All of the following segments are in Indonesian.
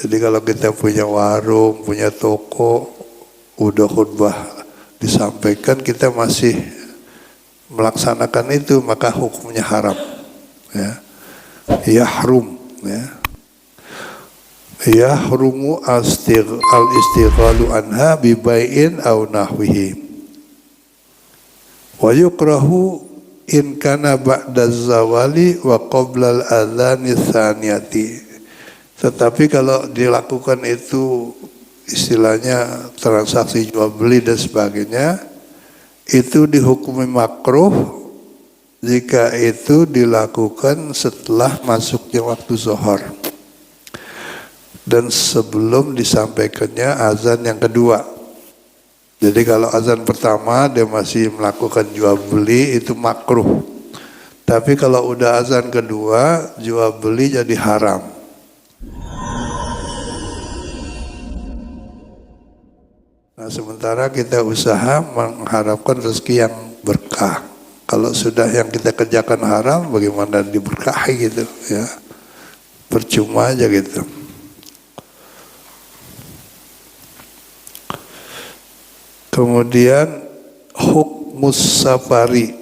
Jadi kalau kita punya warung, punya toko, udah khutbah disampaikan kita masih melaksanakan itu, maka hukumnya haram. Ya, yahrum. Ya, yahrumu al-istighalu anha bibai'in aw nahwihi. Wa yukrahu in kana ba'da zawali wa qabla al-adhani tsaniyati. Tetapi kalau dilakukan itu istilahnya transaksi jual beli dan sebagainya, itu dihukumi makruh jika itu dilakukan setelah masuknya waktu zuhur dan sebelum disampaikannya azan yang kedua. Jadi kalau azan pertama dia masih melakukan jual beli itu makruh. Tapi kalau udah azan kedua, jual beli jadi haram. Nah, sementara kita usaha mengharapkan rezeki yang berkah. Kalau sudah yang kita kerjakan haram, bagaimana diberkahi gitu ya? Percuma aja gitu. Kemudian hukmus safari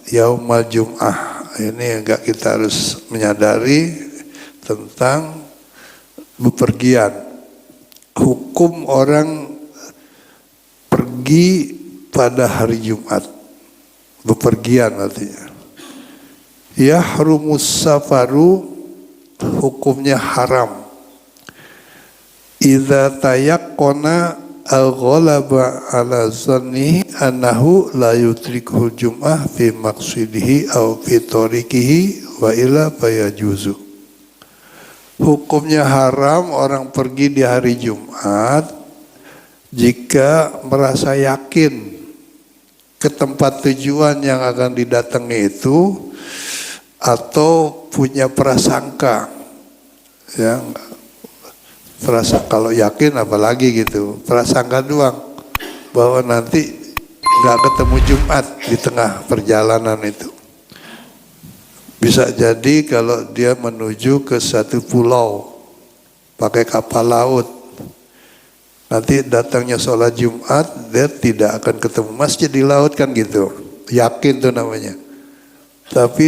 yaumal jum'ah. Ini enggak kita harus menyadari tentang bepergian. Hukum orang pergi pada hari Jumat, bepergian artinya. Yahrumus safaru, hukumnya haram. Idza tayaqqana al-ghalaba ala zannihi annahu la yutrikuhu jum'ah fi maqsidihi aw fi tariqihi wa illa fayajuzu. Hukumnya haram orang pergi di hari Jumat jika merasa yakin ke tempat tujuan yang akan didatangi itu atau punya prasangka, ya, kalau yakin apalagi gitu, prasangka doang bahwa nanti nggak ketemu Jumat di tengah perjalanan itu. Bisa jadi kalau dia menuju ke satu pulau pakai kapal laut, nanti datangnya sholat Jumat, dia tidak akan ketemu masjid di laut kan gitu. Yakin tuh namanya. Tapi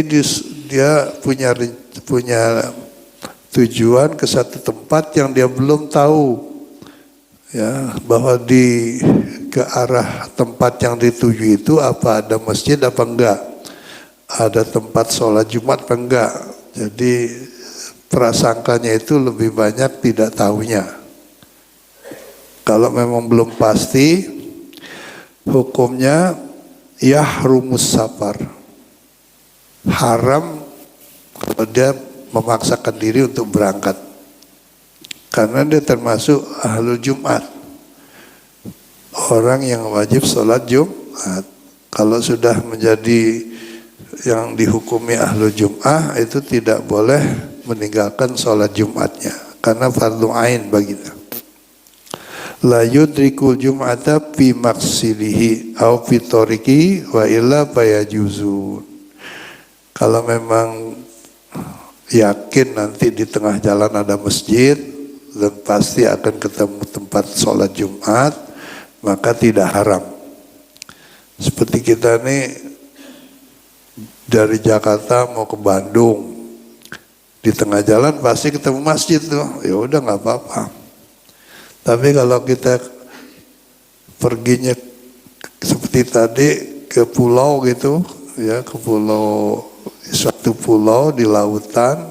dia punya tujuan ke satu tempat yang dia belum tahu. Ya, bahwa ke arah tempat yang dituju itu apa ada masjid apa enggak. Ada tempat sholat Jumat apa enggak. Jadi prasangkanya itu lebih banyak tidak tahunya. Kalau memang belum pasti, hukumnya yahrumus safar. Haram kalau dia memaksakan diri untuk berangkat. Karena dia termasuk ahlul Jumat. Orang yang wajib sholat Jumat. Kalau sudah menjadi yang dihukumi ahlul Jum'ah, itu tidak boleh meninggalkan sholat Jumatnya. Karena fardu ain baginya. La yudrikul jum'ata fi maqsidihi au fi tariqi wa illa fayajuzun. Kalau memang yakin nanti di tengah jalan ada masjid dan pasti akan ketemu tempat sholat Jumat, maka tidak haram. Seperti kita nih dari Jakarta mau ke Bandung, di tengah jalan pasti ketemu masjid tuh, ya udah nggak apa-apa. Tapi kalau kita perginya seperti tadi ke pulau gitu, ya ke pulau, suatu pulau di lautan,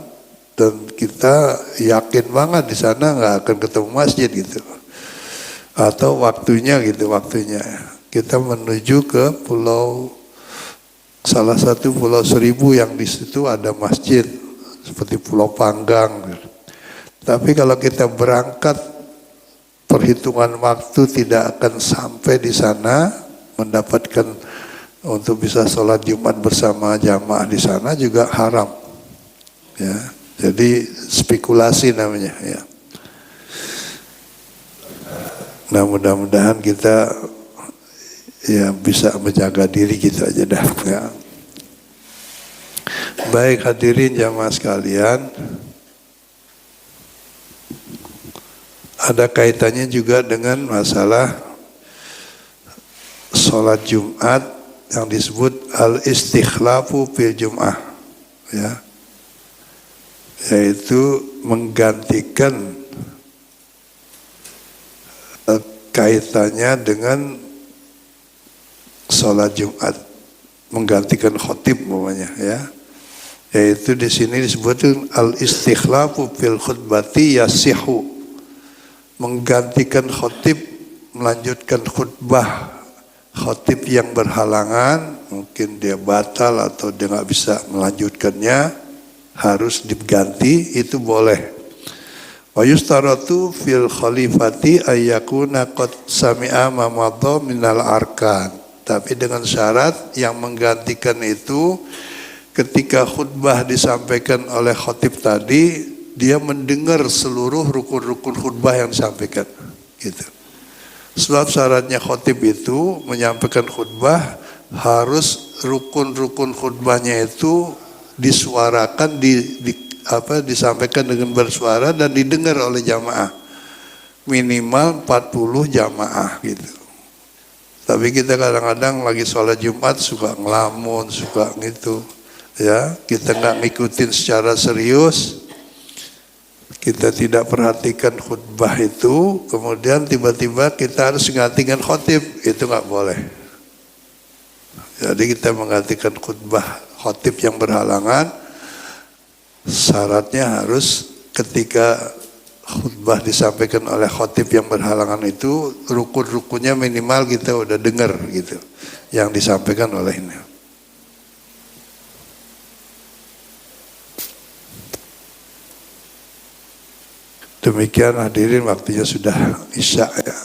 dan kita yakin banget di sana nggak akan ketemu masjid gitu, atau waktunya kita menuju ke pulau, salah satu pulau Seribu yang di situ ada masjid seperti Pulau Panggang. Tapi kalau kita berangkat perhitungan waktu tidak akan sampai di sana mendapatkan untuk bisa sholat Jumat bersama jamaah di sana juga haram. Ya, jadi spekulasi namanya. Ya. Nah, mudah-mudahan kita ya bisa menjaga diri gitu aja dah. Ya. Baik hadirin jamaah sekalian. ada kaitannya juga dengan masalah sholat Jumat yang disebut al-istikhlafu fil Jum'ah, ya, yaitu menggantikan kaitannya dengan sholat Jumat, menggantikan khotib umpamanya, ya, yaitu di sini disebut al-istikhlafu fil khutbati yasihu, menggantikan khotib, melanjutkan khutbah khotib yang berhalangan, mungkin dia batal atau dia nggak bisa melanjutkannya, harus diganti, itu boleh. Wa yustaratu fil khalifati ayyakuna qad sami'a ma madha minal arkan. Tapi dengan syarat yang menggantikan itu ketika khutbah disampaikan oleh khotib tadi, dia mendengar seluruh rukun-rukun khutbah yang disampaikan, gitu. Sebab syaratnya khotib itu menyampaikan khutbah harus rukun-rukun khutbahnya itu disuarakan, disampaikan dengan bersuara dan didengar oleh jamaah, minimal 40 jamaah, gitu. Tapi kita kadang-kadang lagi sholat Jumat suka ngelamun, suka gitu, ya, kita nggak ngikutin secara serius. Kita tidak perhatikan khutbah itu, kemudian tiba-tiba kita harus menggantikan khotib, itu nggak boleh. Jadi kita menggantikan khutbah khotib yang berhalangan, syaratnya harus ketika khutbah disampaikan oleh khotib yang berhalangan itu, rukun-rukunnya minimal kita udah dengar, gitu, yang disampaikan oleh ini. Demikian hadirin, waktunya sudah isya, ya.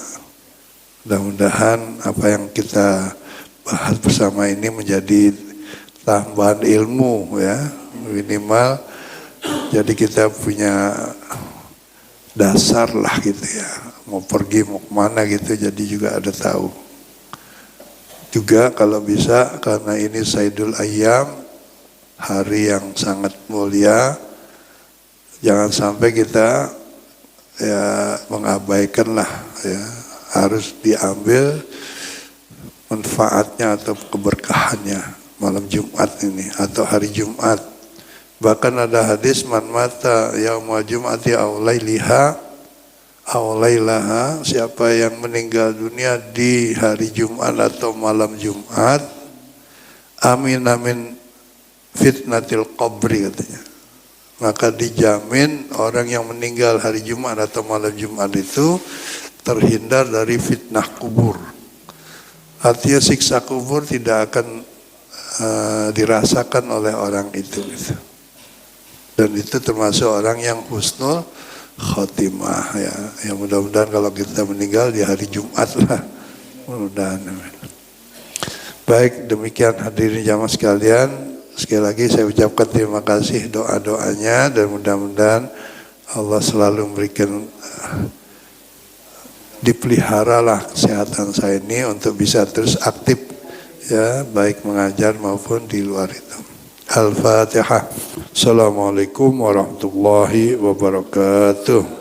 Mudah-mudahan apa yang kita bahas bersama ini menjadi tambahan ilmu, ya, minimal. Jadi kita punya dasar lah, gitu, ya. Mau pergi mau kemana gitu, jadi juga ada tahu. Juga kalau bisa, karena ini Saidul Ayyam, hari yang sangat mulia, jangan sampai kita ya mengabaikan lah, ya, harus diambil manfaatnya atau keberkahannya malam Jumat ini atau hari Jumat. Bahkan ada hadis, man mata yaumul jum'ati aw lailiha aw lailaha, siapa yang meninggal dunia di hari Jumat atau malam Jumat, amin amin fitnatil qabri, katanya, maka dijamin orang yang meninggal hari Jumat atau malam Jumat itu terhindar dari fitnah kubur. Artinya siksa kubur tidak akan dirasakan oleh orang itu, gitu. Dan itu termasuk orang yang husnul khotimah, ya. Yang mudah-mudahan kalau kita meninggal di hari Jumat lah, mudah-mudahan. Baik, demikian hadirin jamaah sekalian. Sekali lagi saya ucapkan terima kasih doa-doanya, dan mudah-mudahan Allah selalu memberikan dipeliharalah kesehatan saya ini untuk bisa terus aktif, ya, baik mengajar maupun di luar itu. Al-Fatihah. Assalamualaikum warahmatullahi wabarakatuh.